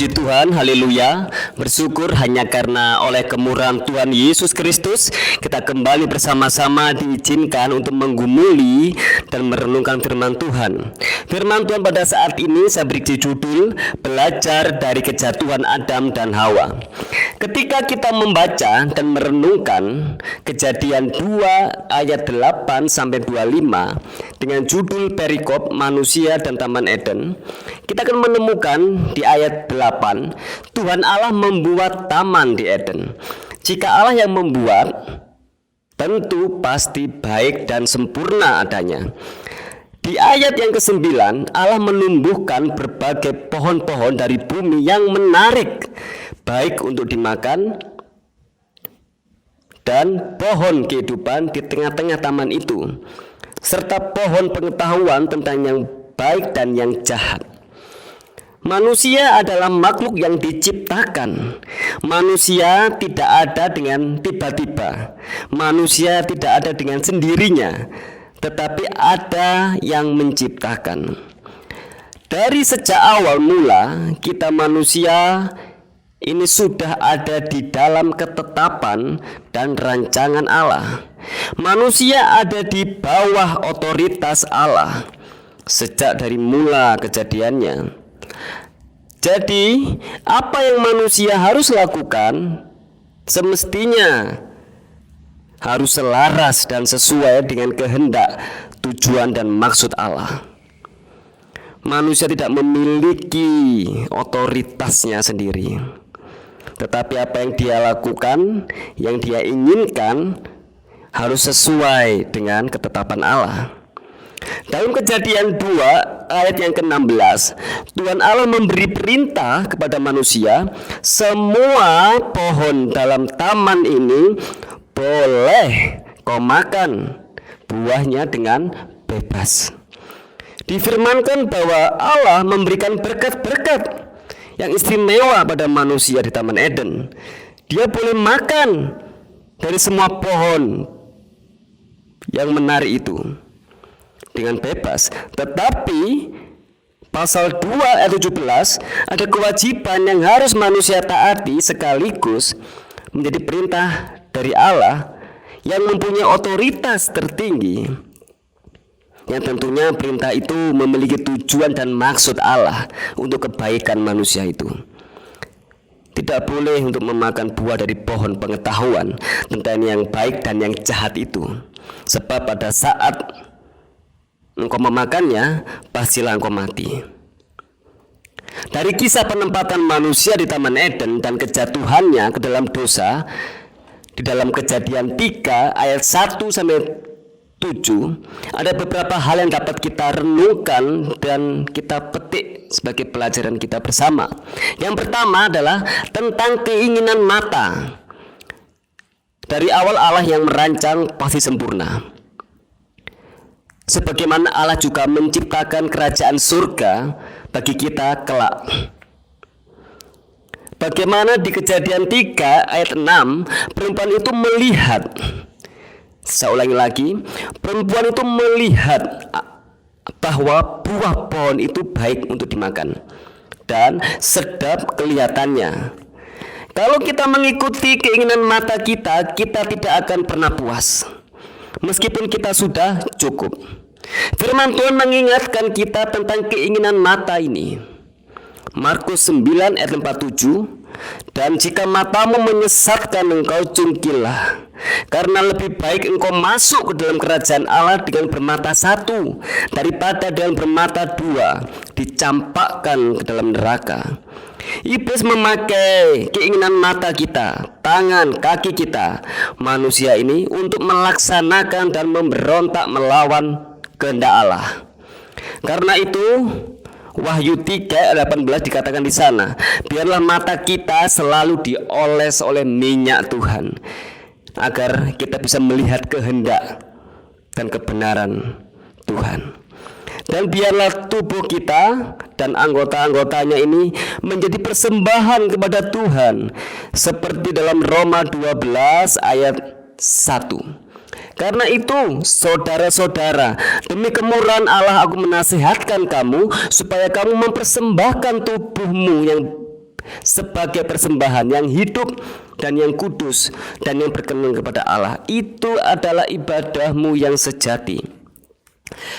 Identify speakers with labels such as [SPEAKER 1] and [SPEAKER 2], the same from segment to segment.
[SPEAKER 1] Puji Tuhan, haleluya. Bersyukur hanya karena oleh kemurahan Tuhan Yesus Kristus kita kembali bersama-sama diizinkan untuk menggumuli dan merenungkan firman Tuhan. Firman Tuhan pada saat ini saya beri judul Belajar dari Kejatuhan Adam dan Hawa. Ketika kita membaca dan merenungkan Kejadian 2 ayat 8 sampai 25 dengan judul perikop manusia dan Taman Eden, kita akan menemukan di ayat 8 Tuhan Allah membuat taman di Eden. Jika Allah yang membuat, tentu pasti baik dan sempurna adanya. Di ayat yang ke-9 Allah menumbuhkan berbagai pohon-pohon dari bumi yang menarik, baik untuk dimakan, dan pohon kehidupan di tengah-tengah taman itu, serta pohon pengetahuan tentang yang baik dan yang jahat. Manusia adalah makhluk yang diciptakan. Manusia tidak ada dengan tiba-tiba. Manusia tidak ada dengan sendirinya, tetapi ada yang menciptakan. Dari sejak awal mula, kita manusia ini sudah ada di dalam ketetapan dan rancangan Allah. Manusia ada di bawah otoritas Allah sejak dari mula kejadiannya. Jadi, apa yang manusia harus lakukan semestinya harus selaras dan sesuai dengan kehendak, tujuan, dan maksud Allah. Manusia tidak memiliki otoritasnya sendiri, tetapi apa yang dia lakukan, yang dia inginkan harus sesuai dengan ketetapan Allah. Dalam Kejadian 2 ayat yang ke-16, Tuhan Allah memberi perintah kepada manusia, semua pohon dalam taman ini boleh kau makan buahnya dengan bebas. Difirmankan bahwa Allah memberikan berkat-berkat yang istimewa pada manusia di Taman Eden. Dia boleh makan dari semua pohon yang menarik itu dengan bebas. Tetapi pasal 2 ayat 17 ada kewajiban yang harus manusia taati sekaligus menjadi perintah dari Allah yang mempunyai otoritas tertinggi, yang tentunya perintah itu memiliki tujuan dan maksud Allah untuk kebaikan manusia itu. Tidak boleh untuk memakan buah dari pohon pengetahuan tentang yang baik dan yang jahat itu, sebab pada saat engkau memakannya, pastilah engkau mati. Dari kisah penempatan manusia di Taman Eden dan kejatuhannya ke dalam dosa, di dalam Kejadian 3 ayat 1 sampai 7, ada beberapa hal yang dapat kita renungkan dan kita petik sebagai pelajaran kita bersama. Yang pertama adalah tentang keinginan mata. Dari awal Allah yang merancang pasti sempurna. Sebagaimana Allah juga menciptakan kerajaan surga bagi kita kelak. Bagaimana di Kejadian 3 ayat 6, perempuan itu melihat, saya ulangi lagi, perempuan itu melihat bahwa buah pohon itu baik untuk dimakan dan sedap kelihatannya. Kalau kita mengikuti keinginan mata kita, kita tidak akan pernah puas, meskipun kita sudah cukup. Firman Tuhan mengingatkan kita tentang keinginan mata ini. Markus 9 ayat 47, dan jika matamu menyesatkan engkau cungkilah, karena lebih baik engkau masuk ke dalam kerajaan Allah dengan bermata satu daripada dengan bermata dua dicampakkan ke dalam neraka. Iblis memakai keinginan mata kita, tangan, kaki kita, manusia ini untuk melaksanakan dan memberontak melawan kehendak Allah. Karena itu Wahyu 3 ayat 18 dikatakan di sana, biarlah mata kita selalu dioles oleh minyak Tuhan, agar kita bisa melihat kehendak dan kebenaran Tuhan. Dan biarlah tubuh kita dan anggota-anggotanya ini menjadi persembahan kepada Tuhan, seperti dalam Roma 12 ayat 1. Karena itu, saudara-saudara, demi kemurahan Allah aku menasihatkan kamu supaya kamu mempersembahkan tubuhmu yang sebagai persembahan yang hidup dan yang kudus dan yang berkenan kepada Allah. Itu adalah ibadahmu yang sejati.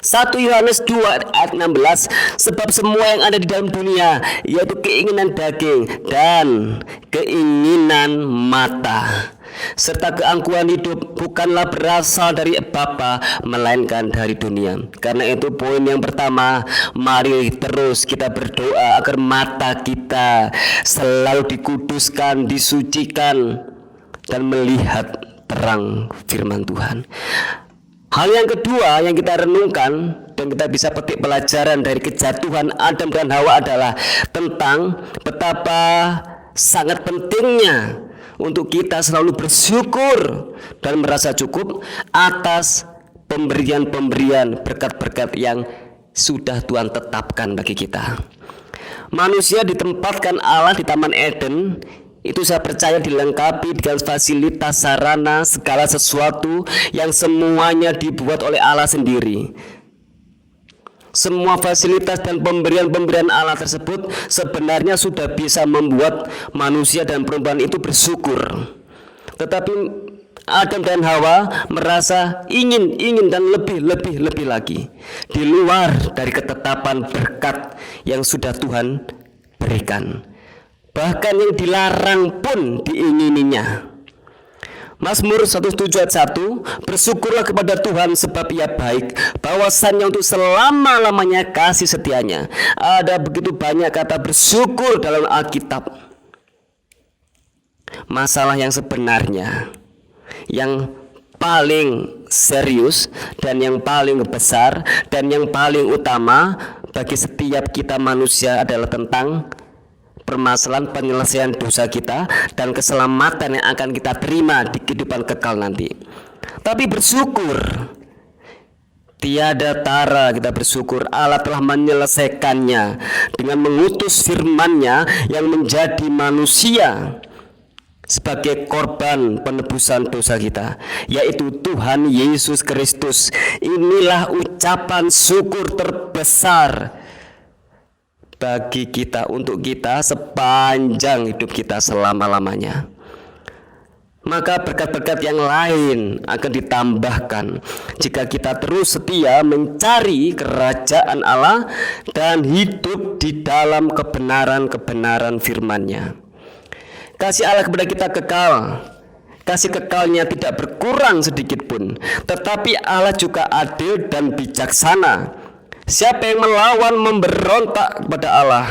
[SPEAKER 1] 1 Yohanes 2 ayat 16, sebab semua yang ada di dalam dunia, yaitu keinginan daging dan keinginan mata serta keangkuhan hidup, bukanlah berasal dari Bapa, melainkan dari dunia. Karena itu poin yang pertama, mari terus kita berdoa agar mata kita selalu dikuduskan, disucikan, dan melihat terang firman Tuhan. Hal yang kedua yang kita renungkan dan kita bisa petik pelajaran dari kejatuhan Adam dan Hawa adalah tentang betapa sangat pentingnya untuk kita selalu bersyukur dan merasa cukup atas pemberian-pemberian berkat-berkat yang sudah Tuhan tetapkan bagi kita. Manusia ditempatkan Allah di Taman Eden, itu saya percaya dilengkapi dengan fasilitas, sarana, segala sesuatu yang semuanya dibuat oleh Allah sendiri. Semua fasilitas dan pemberian-pemberian Allah tersebut sebenarnya sudah bisa membuat manusia dan perempuan itu bersyukur. Tetapi Adam dan Hawa merasa ingin dan lebih lagi, di luar dari ketetapan berkat yang sudah Tuhan berikan. Bahkan yang dilarang pun diingininya. Mazmur 107 ayat 1, bersyukurlah kepada Tuhan sebab Ia baik, bahwasannya untuk selama-lamanya kasih setianya. Ada begitu banyak kata bersyukur dalam Alkitab. Masalah yang sebenarnya, yang paling serius dan yang paling besar dan yang paling utama bagi setiap kita manusia adalah tentang permasalahan penyelesaian dosa kita dan keselamatan yang akan kita terima di kehidupan kekal nanti. Tapi bersyukur, tiada tara kita bersyukur. Allah telah menyelesaikannya dengan mengutus firman-Nya yang menjadi manusia sebagai korban penebusan dosa kita, yaitu Tuhan Yesus Kristus. Inilah ucapan syukur terbesar bagi kita, untuk kita sepanjang hidup kita selama-lamanya. Maka berkat-berkat yang lain akan ditambahkan jika kita terus setia mencari kerajaan Allah dan hidup di dalam kebenaran-kebenaran firman-Nya. Kasih Allah kepada kita kekal. Kasih kekalnya tidak berkurang sedikit pun. Tetapi Allah juga adil dan bijaksana. Siapa yang melawan, memberontak kepada Allah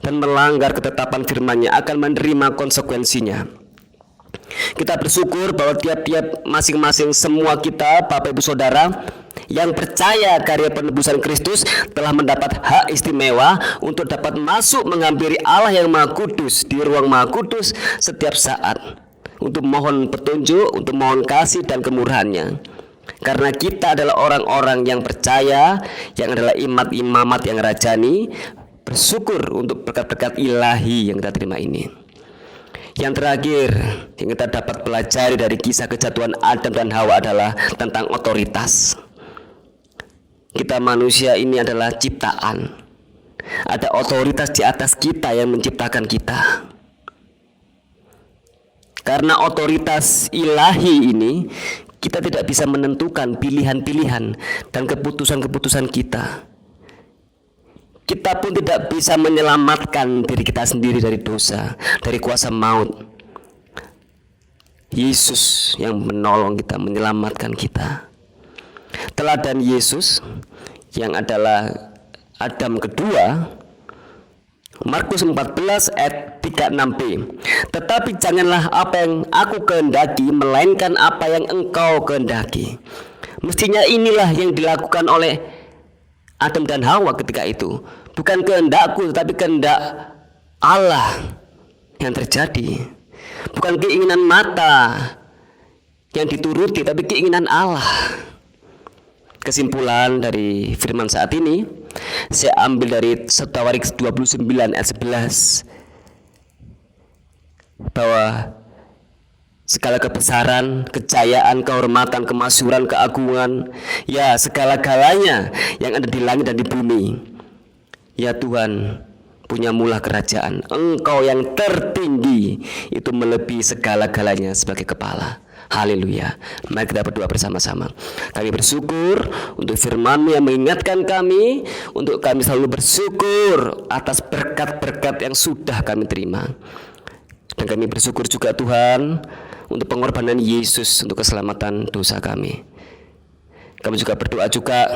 [SPEAKER 1] dan melanggar ketetapan firman-Nya akan menerima konsekuensinya. Kita bersyukur bahwa tiap-tiap masing-masing semua kita, Bapak Ibu Saudara, yang percaya karya penebusan Kristus telah mendapat hak istimewa untuk dapat masuk menghampiri Allah yang Maha Kudus di ruang Maha Kudus setiap saat, untuk mohon petunjuk, untuk mohon kasih dan kemurahan-Nya. Karena kita adalah orang-orang yang percaya, yang adalah imamat yang rajani, bersyukur untuk berkat-berkat ilahi yang kita terima ini. Yang terakhir yang kita dapat pelajari dari kisah kejatuhan Adam dan Hawa adalah tentang otoritas. Kita manusia ini adalah ciptaan. Ada otoritas di atas kita yang menciptakan kita. Karena otoritas ilahi ini, kita tidak bisa menentukan pilihan-pilihan dan keputusan-keputusan kita. Kita pun tidak bisa menyelamatkan diri kita sendiri dari dosa, dari kuasa maut. Yesus yang menolong kita, menyelamatkan kita. Teladan Yesus yang adalah Adam kedua, Markus 14 ayat 36b. Tetapi janganlah apa yang aku kehendaki, melainkan apa yang engkau kehendaki. Mestinya inilah yang dilakukan oleh Adam dan Hawa ketika itu. Bukan kehendakku, tetapi kehendak Allah yang terjadi. Bukan keinginan mata yang dituruti, tapi keinginan Allah. Kesimpulan dari firman saat ini saya ambil dari 1 Tawarik 29 ayat 11, bahwa segala kebesaran, kejayaan, kehormatan, kemasyhuran, keagungan, ya segala-galanya yang ada di langit dan di bumi, ya Tuhan, punya mula kerajaan. Engkau yang tertinggi, itu melebihi segala-galanya sebagai kepala. Haleluya. Mari kita berdoa bersama-sama. Kami bersyukur untuk firman-Mu yang mengingatkan kami, untuk kami selalu bersyukur atas berkat-berkat yang sudah kami terima. Dan kami bersyukur juga Tuhan untuk pengorbanan Yesus untuk keselamatan dosa kami. Kami juga berdoa juga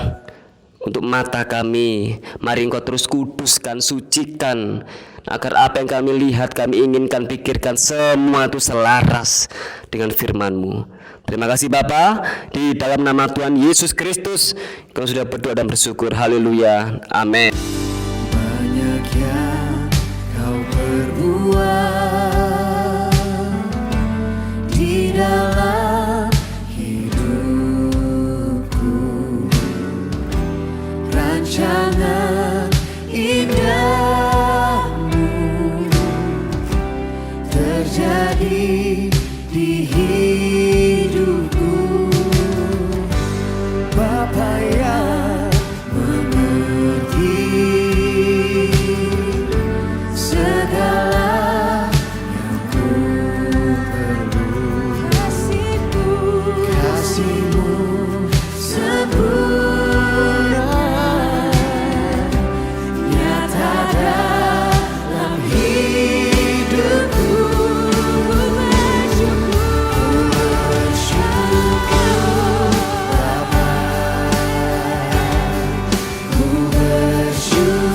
[SPEAKER 1] untuk mata kami. Mari Engkau terus kuduskan, sucikan, agar apa yang kami lihat, kami inginkan, pikirkan, semua itu selaras dengan firman-Mu. Terima kasih Bapa, di dalam nama Tuhan Yesus Kristus kami sudah berdoa dan bersyukur. Haleluya, amin.
[SPEAKER 2] Banyak yang Kau perbuat di dalam hidupku, rancangan indahmu terjadi di hidupku. Bapa yang mengerti segala yang ku perlu, kasih-Mu sempurna nyata dalam hidupku. Bersyukur Bapa, ku bersyukur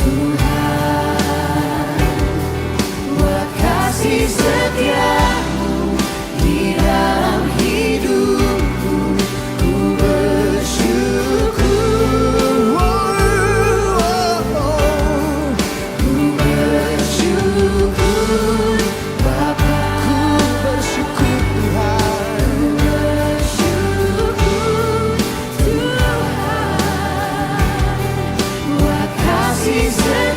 [SPEAKER 2] Tuhan, buat kasih setia-Mu di dalam hidupku. Ku bersyukur, ku bersyukur Bapa, ku bersyukur Tuhan, ku bersyukur Tuhan, buat kasih setia